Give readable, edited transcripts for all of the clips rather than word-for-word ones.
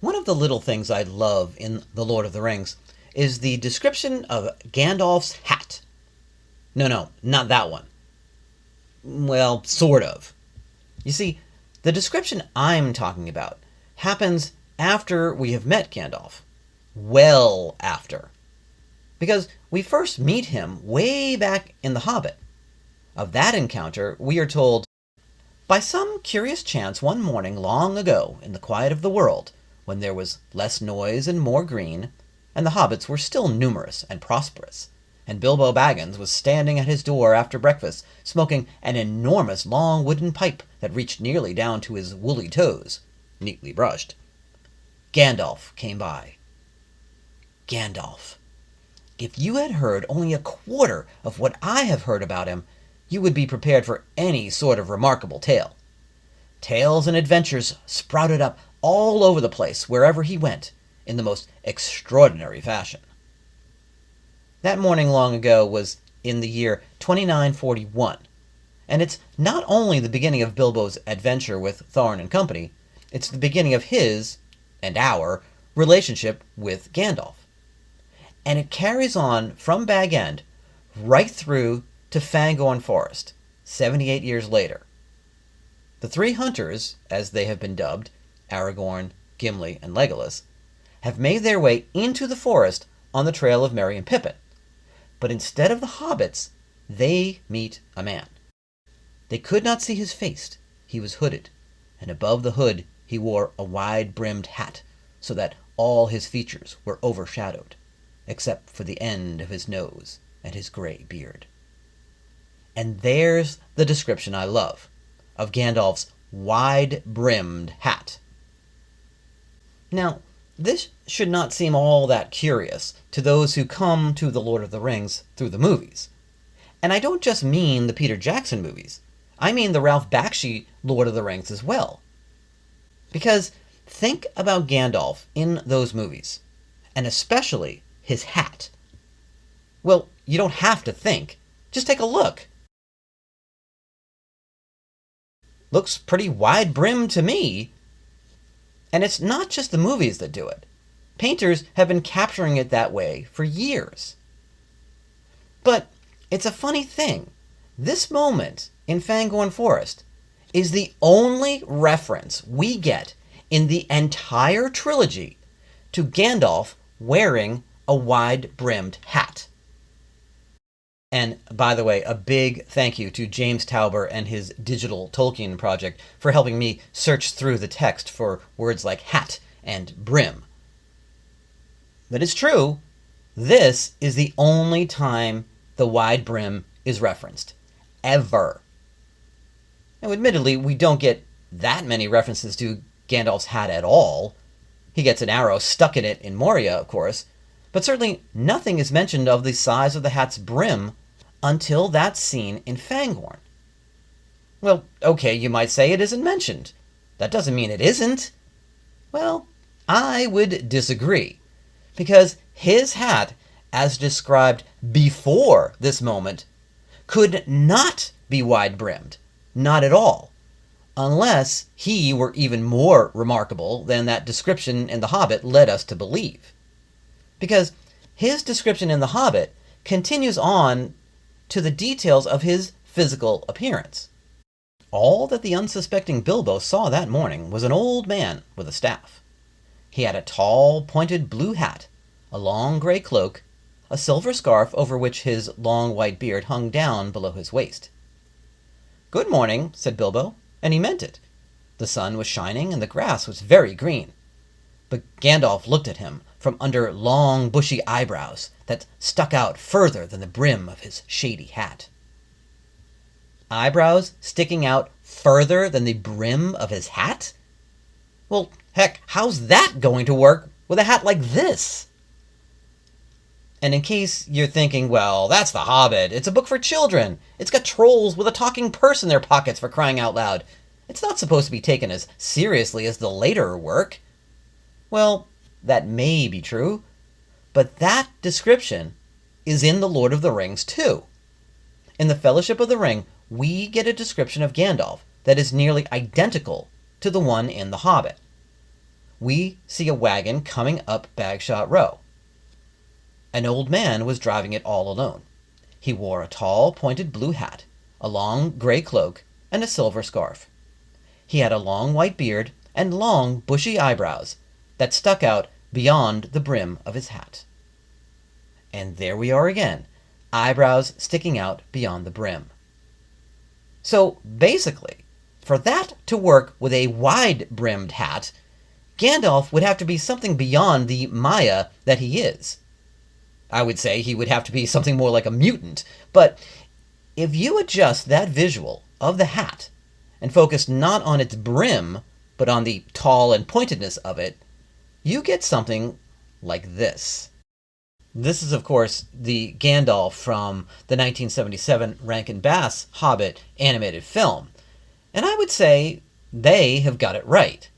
One of the little things I love in The Lord of the Rings is the description of Gandalf's hat. No, not that one. Well, sort of. You see, the description I'm talking about happens after we have met Gandalf. Well after. Because we first meet him way back in The Hobbit. Of that encounter, we are told, "By some curious chance one morning long ago in the quiet of the world, when there was less noise and more green, and the hobbits were still numerous and prosperous, and Bilbo Baggins was standing at his door after breakfast, smoking an enormous long wooden pipe that reached nearly down to his woolly toes, neatly brushed. Gandalf came by." Gandalf. If you had heard only a quarter of what I have heard about him, you would be prepared for any sort of remarkable tale. Tales and adventures sprouted up all over the place wherever he went, in the most extraordinary fashion. That morning long ago was in the year 2941, and it's not only the beginning of Bilbo's adventure with Thorin and company, it's the beginning of his, and our, relationship with Gandalf. And it carries on from Bag End right through to Fangorn Forest, 78 years later. The three hunters, as they have been dubbed, Aragorn, Gimli, and Legolas, have made their way into the forest on the trail of Merry and Pippin. But instead of the hobbits, they meet a man. They could not see his face. He was hooded, and above the hood he wore a wide-brimmed hat, so that all his features were overshadowed, except for the end of his nose and his gray beard. And there's the description I love, of Gandalf's wide-brimmed hat. Now, this should not seem all that curious to those who come to The Lord of the Rings through the movies. And I don't just mean the Peter Jackson movies. I mean the Ralph Bakshi Lord of the Rings as well. Because think about Gandalf in those movies, and especially his hat. Well, you don't have to think. Just take a look. Looks pretty wide-brimmed to me. And it's not just the movies that do it. Painters have been capturing it that way for years. But it's a funny thing. This moment in Fangorn Forest is the only reference we get in the entire trilogy to Gandalf wearing a wide-brimmed hat. And, by the way, a big thank you to James Tauber and his digital Tolkien project for helping me search through the text for words like hat and brim. But it's true, this is the only time the wide brim is referenced. Ever. Now, admittedly, we don't get that many references to Gandalf's hat at all. He gets an arrow stuck in it in Moria, of course, but certainly nothing is mentioned of the size of the hat's brim until that scene in Fangorn. Well, okay, you might say it isn't mentioned. That doesn't mean it isn't. Well, I would disagree, because his hat, as described before this moment, could not be wide-brimmed. Not at all. Unless he were even more remarkable than that description in The Hobbit led us to believe. Because his description in The Hobbit continues on to the details of his physical appearance. All that the unsuspecting Bilbo saw that morning was an old man with a staff. He had a tall, pointed blue hat, a long gray cloak, a silver scarf over which his long white beard hung down below his waist. "Good morning," said Bilbo, and he meant it. The sun was shining and the grass was very green. But Gandalf looked at him from under long, bushy eyebrows that stuck out further than the brim of his shady hat. Eyebrows sticking out further than the brim of his hat? Well, heck, how's that going to work with a hat like this? And in case you're thinking, well, that's The Hobbit. It's a book for children. It's got trolls with a talking purse in their pockets, for crying out loud. It's not supposed to be taken as seriously as the later work. Well, that may be true, but that description is in The Lord of the Rings too. In The Fellowship of the Ring, we get a description of Gandalf that is nearly identical to the one in The Hobbit. we see a wagon coming up Bagshot Row. An old man was driving it all alone. He wore a tall, pointed blue hat, a long gray cloak, and a silver scarf. He had a long white beard and long, bushy eyebrows that stuck out beyond the brim of his hat. And there we are again, eyebrows sticking out beyond the brim. So basically, for that to work with a wide-brimmed hat, Gandalf would have to be something beyond the Maya that he is. I would say he would have to be something more like a mutant, but if you adjust that visual of the hat and focus not on its brim, but on the tall and pointedness of it, you get something like this. This is, of course, the Gandalf from the 1977 Rankin Bass Hobbit animated film, and I would say they have got it right,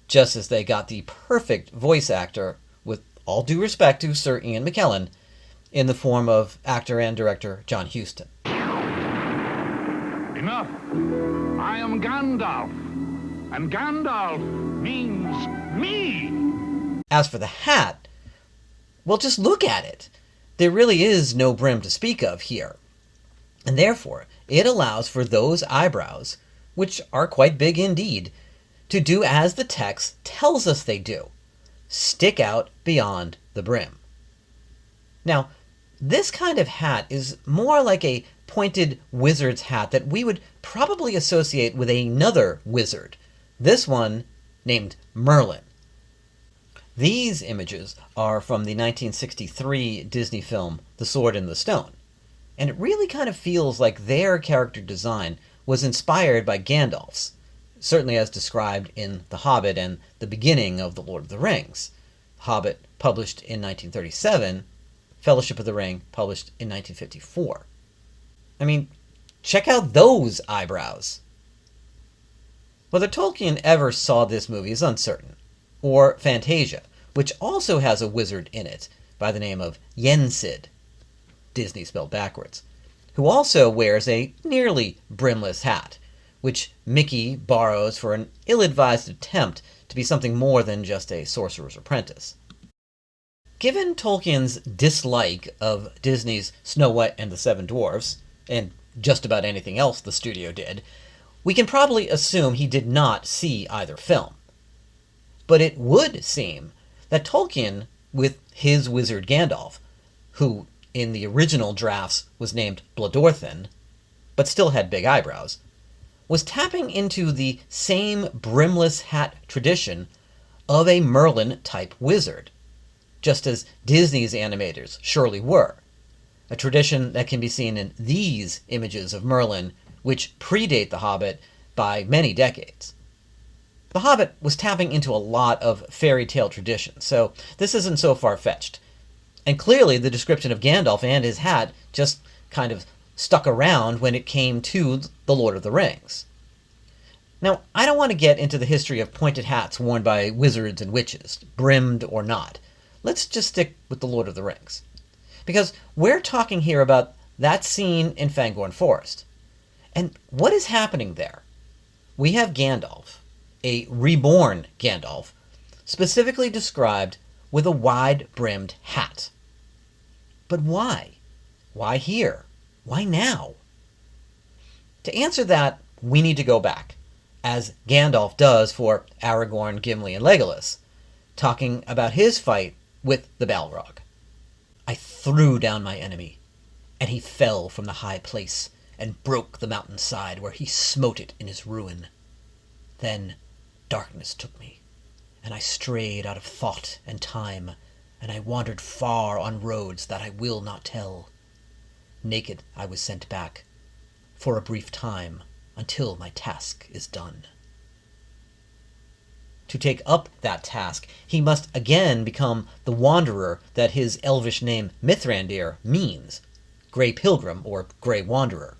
just as they got the perfect voice actor, with all due respect to Sir Ian McKellen, in the form of actor and director John Huston. Enough! I am Gandalf, and Gandalf means me! As for the hat, well, just look at it. There really is no brim to speak of here, and therefore it allows for those eyebrows, which are quite big indeed, to do as the text tells us they do, stick out beyond the brim. Now, this kind of hat is more like a pointed wizard's hat that we would probably associate with another wizard, this one named Merlin. These images are from the 1963 Disney film The Sword in the Stone, and it really kind of feels like their character design was inspired by Gandalf's, certainly as described in The Hobbit and the beginning of The Lord of the Rings. Hobbit, published in 1937, Fellowship of the Ring, published in 1954. I mean, check out those eyebrows. Whether Tolkien ever saw this movie is uncertain, or Fantasia, which also has a wizard in it by the name of Yensid, Disney spelled backwards, who also wears a nearly brimless hat, which Mickey borrows for an ill-advised attempt to be something more than just a sorcerer's apprentice. Given Tolkien's dislike of Disney's Snow White and the Seven Dwarfs, and just about anything else the studio did, we can probably assume he did not see either film. But it would seem that Tolkien, with his wizard Gandalf, who in the original drafts was named Blodorthin, but still had big eyebrows, was tapping into the same brimless hat tradition of a Merlin-type wizard, just as Disney's animators surely were, a tradition that can be seen in these images of Merlin, which predate The Hobbit by many decades. The Hobbit was tapping into a lot of fairy tale tradition, so this isn't so far-fetched. And clearly the description of Gandalf and his hat just kind of stuck around when it came to The Lord of the Rings. Now, I don't want to get into the history of pointed hats worn by wizards and witches, brimmed or not. Let's just stick with The Lord of the Rings. Because we're talking here about that scene in Fangorn Forest. And what is happening there? We have Gandalf, a reborn Gandalf, specifically described with a wide-brimmed hat. But why? Why here? Why now? To answer that, we need to go back, as Gandalf does for Aragorn, Gimli, and Legolas, talking about his fight with the Balrog. I threw down my enemy, and he fell from the high place, and broke the mountain side where he smote it in his ruin. Then darkness took me, and I strayed out of thought and time, and I wandered far on roads that I will not tell. Naked I was sent back, for a brief time, until my task is done. To take up that task, he must again become the wanderer that his elvish name Mithrandir means, Grey Pilgrim or Grey Wanderer.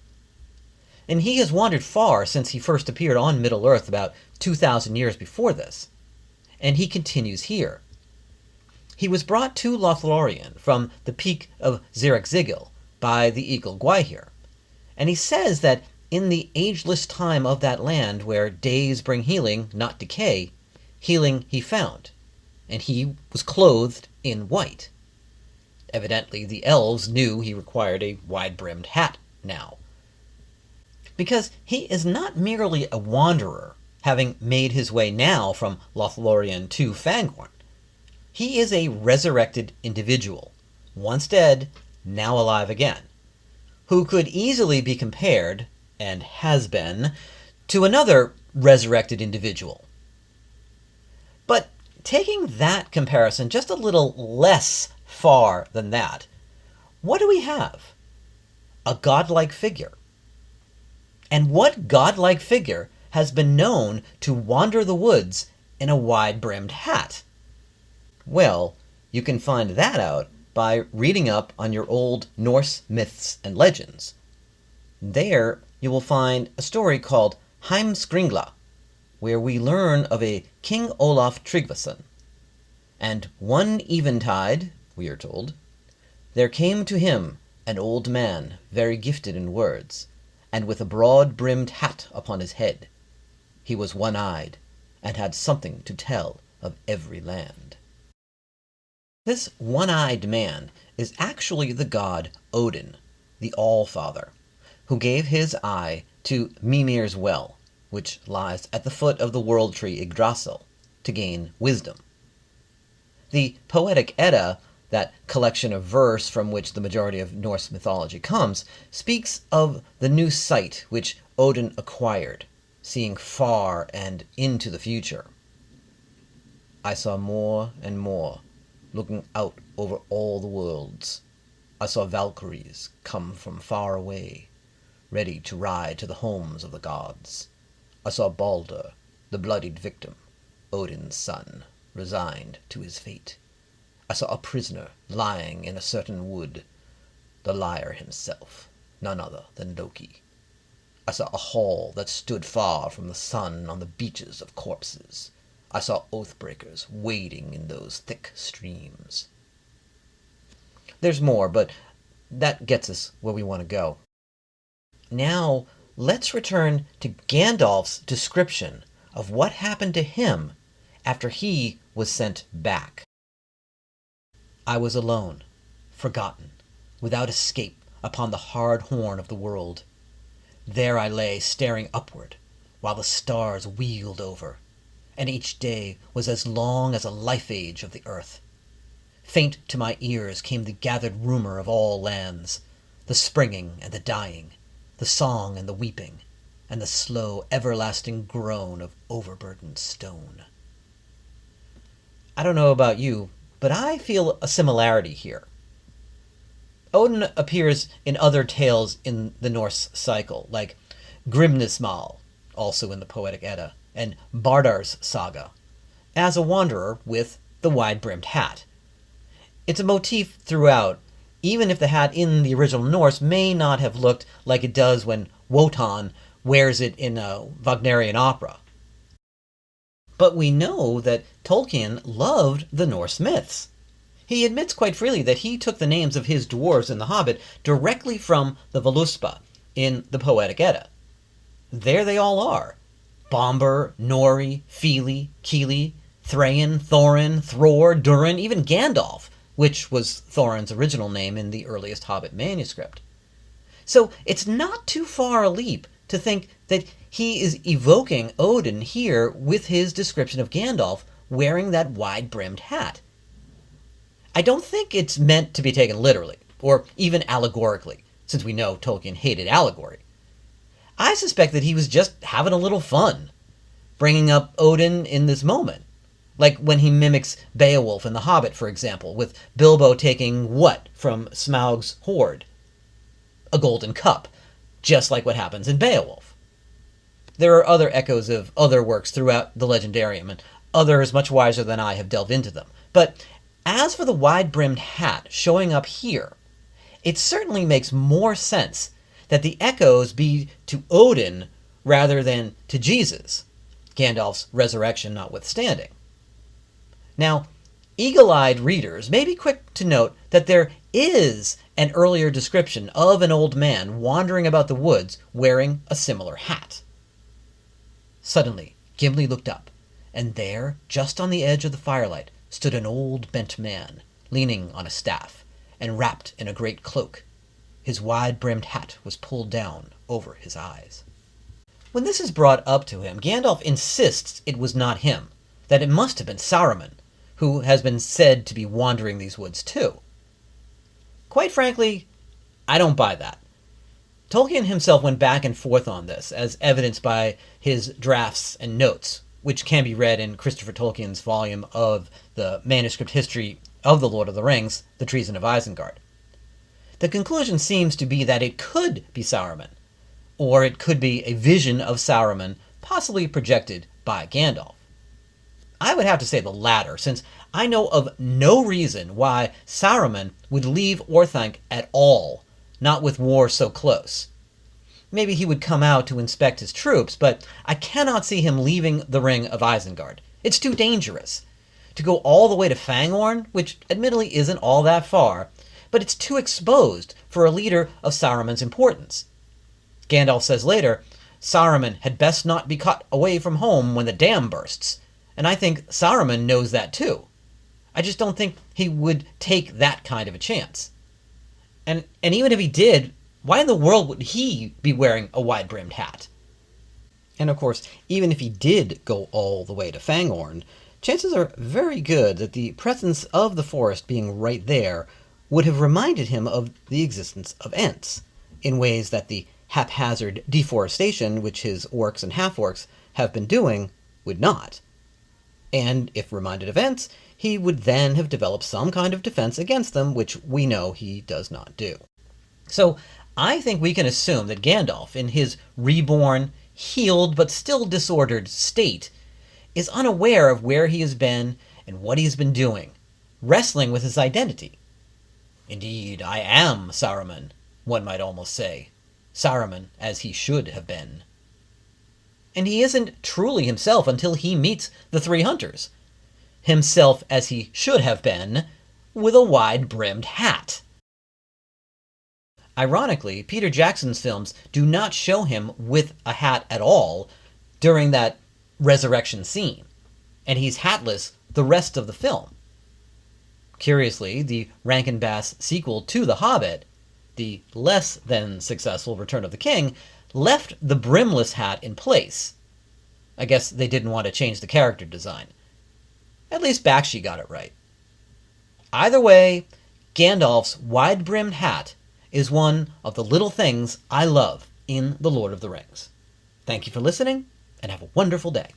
And he has wandered far since he first appeared on Middle-earth about 2,000 years before this. And he continues here. He was brought to Lothlorien from the peak of Zirak-Zigil by the eagle Gwaihir, and he says that in the ageless time of that land where days bring healing, not decay, healing he found, and he was clothed in white. Evidently, the elves knew he required a wide-brimmed hat now. Because he is not merely a wanderer, having made his way now from Lothlorien to Fangorn. He is a resurrected individual, once dead, now alive again, who could easily be compared, and has been, to another resurrected individual. But taking that comparison just a little less far than that, what do we have? A godlike figure. And what godlike figure has been known to wander the woods in a wide-brimmed hat? Well, you can find that out by reading up on your old Norse myths and legends. There you will find a story called Heimskringla, where we learn of a King Olaf Tryggvason. And one eventide, we are told, there came to him an old man, very gifted in words, and with a broad-brimmed hat upon his head. He was one-eyed, and had something to tell of every land. This one-eyed man is actually the god Odin, the All-Father, who gave his eye to Mimir's well, which lies at the foot of the world tree Yggdrasil, to gain wisdom. The Poetic Edda, that collection of verse from which the majority of Norse mythology comes, speaks of the new sight which Odin acquired, seeing far and into the future. I saw more and more, looking out over all the worlds. I saw Valkyries come from far away, ready to ride to the homes of the gods. I saw Balder, the bloodied victim, Odin's son, resigned to his fate. I saw a prisoner lying in a certain wood, the liar himself, none other than Loki. I saw a hall that stood far from the sun on the beaches of corpses. I saw oath-breakers wading in those thick streams. There's more, but that gets us where we want to go. Now, let's return to Gandalf's description of what happened to him after he was sent back. I was alone, forgotten, without escape upon the hard horn of the world. There I lay staring upward, while the stars wheeled over, and each day was as long as a life-age of the earth. Faint to my ears came the gathered rumor of all lands, the springing and the dying, the song and the weeping, and the slow, everlasting groan of overburdened stone. I don't know about you, but I feel a similarity here. Odin appears in other tales in the Norse cycle, like Grimnismal, also in the Poetic Edda, and Bardar's saga, as a wanderer with the wide-brimmed hat. It's a motif throughout, even if the hat in the original Norse may not have looked like it does when Wotan wears it in a Wagnerian opera. But we know that Tolkien loved the Norse myths. He admits quite freely that he took the names of his dwarves in The Hobbit directly from the Voluspa in the Poetic Edda. There they all are. Bombur, Nori, Fili, Kili, Thrain, Thorin, Thror, Durin, even Gandalf, which was Thorin's original name in the earliest Hobbit manuscript. So it's not too far a leap to think that he is evoking Odin here with his description of Gandalf wearing that wide-brimmed hat. I don't think it's meant to be taken literally, or even allegorically, since we know Tolkien hated allegory. I suspect that he was just having a little fun, bringing up Odin in this moment. Like when he mimics Beowulf in The Hobbit, for example, with Bilbo taking what from Smaug's hoard? A golden cup, just like what happens in Beowulf. There are other echoes of other works throughout the Legendarium, and others much wiser than I have delved into them. But as for the wide-brimmed hat showing up here, it certainly makes more sense that the echoes be to Odin rather than to Jesus, Gandalf's resurrection notwithstanding. Now, eagle-eyed readers may be quick to note that there is an earlier description of an old man wandering about the woods wearing a similar hat. Suddenly, Gimli looked up, and there, just on the edge of the firelight, stood an old bent man, leaning on a staff, and wrapped in a great cloak. His wide-brimmed hat was pulled down over his eyes. When this is brought up to him, Gandalf insists it was not him, that it must have been Saruman, who has been said to be wandering these woods too. Quite frankly, I don't buy that. Tolkien himself went back and forth on this, as evidenced by his drafts and notes, which can be read in Christopher Tolkien's volume of the manuscript history of The Lord of the Rings, The Treason of Isengard. The conclusion seems to be that it could be Saruman, or it could be a vision of Saruman, possibly projected by Gandalf. I would have to say the latter, since I know of no reason why Saruman would leave Orthanc at all, not with war so close. Maybe he would come out to inspect his troops, but I cannot see him leaving the Ring of Isengard. It's too dangerous. To go all the way to Fangorn, which admittedly isn't all that far, but it's too exposed for a leader of Saruman's importance. Gandalf says later, Saruman had best not be caught away from home when the dam bursts, and I think Saruman knows that too. I just don't think he would take that kind of a chance. And even if he did, why in the world would he be wearing a wide-brimmed hat? And of course, even if he did go all the way to Fangorn, chances are very good that the presence of the forest being right there would have reminded him of the existence of Ents, in ways that the haphazard deforestation which his orcs and half-orcs have been doing would not. And if reminded of Ents, he would then have developed some kind of defense against them, which we know he does not do. So I think we can assume that Gandalf, in his reborn, healed but still disordered state, is unaware of where he has been and what he has been doing, wrestling with his identity. Indeed, I am Saruman, one might almost say. Saruman as he should have been. And he isn't truly himself until he meets the three hunters. Himself as he should have been, with a wide-brimmed hat. Ironically, Peter Jackson's films do not show him with a hat at all during that resurrection scene, and he's hatless the rest of the film. Curiously, the Rankin Bass sequel to The Hobbit, the less than successful Return of the King, left the brimless hat in place. I guess they didn't want to change the character design. At least Bakshi got it right. Either way, Gandalf's wide-brimmed hat is one of the little things I love in The Lord of the Rings. Thank you for listening, and have a wonderful day.